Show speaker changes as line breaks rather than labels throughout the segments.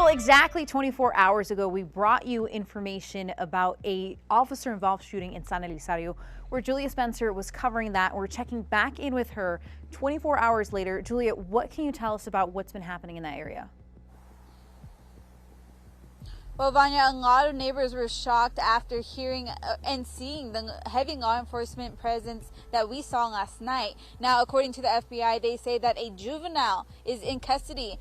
Exactly 24 hours ago, we brought you information about a officer-involved shooting in San Elizario, where Julia Spencer was covering that. We're checking back in with her 24 hours later. Julia, what can you tell us about what's been happening in that area?
Well, Vanya, a lot of neighbors were shocked after hearing and seeing the heavy law enforcement presence that we saw last night. Now, according to the FBI, they say that a juvenile is in custody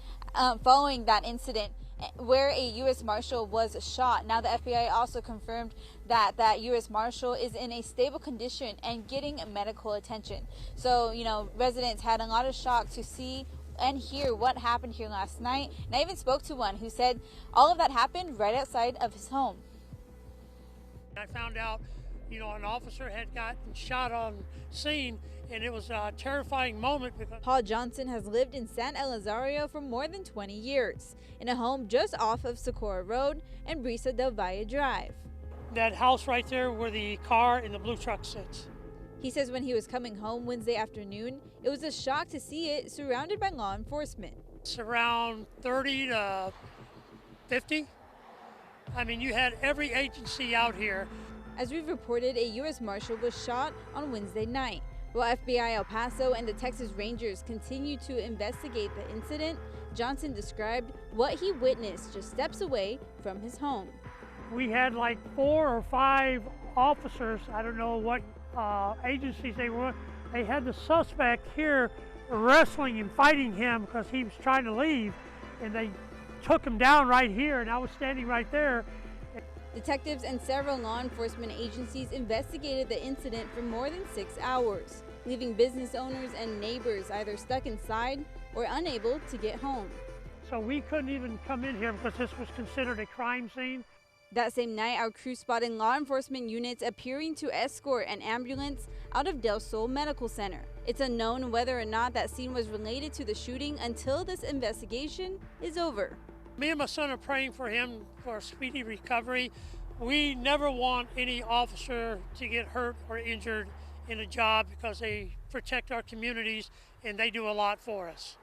following that incident where a U.S. Marshal was shot. Now, the FBI also confirmed that that U.S. Marshal is in a stable condition and getting medical attention. So, residents had a lot of shock to see and hear what happened here last night. And I even spoke to one who said all of that happened right outside of his home.
I found out, an officer had gotten shot on scene, and it was a terrifying moment.
Paul Johnson has lived in San Elizario for more than 20 years, in a home just off of Socorro Road and Brisa del Valle Drive.
That house right there where the car and the blue truck sits.
He says when he was coming home Wednesday afternoon, it was a shock to see it surrounded by law enforcement.
It's around 30 to 50. I mean, you had every agency out here.
As we've reported, a U.S. Marshal was shot on Wednesday night. While FBI El Paso and the Texas Rangers continue to investigate the incident, Johnson described what he witnessed just steps away from his home.
We had like 4 or 5 officers, I don't know what agencies they were. They had the suspect here wrestling and fighting him because he was trying to leave, and they took him down right here, and I was standing right there.
Detectives and several law enforcement agencies investigated the incident for more than 6 hours, leaving business owners and neighbors either stuck inside or unable to get home.
So we couldn't even come in here because this was considered a crime scene.
That same night, our crew spotted law enforcement units appearing to escort an ambulance out of Del Sol Medical Center. It's unknown whether or not that scene was related to the shooting until this investigation is over.
Me and my son are praying for him for a speedy recovery. We never want any officer to get hurt or injured in a job because they protect our communities and they do a lot for us.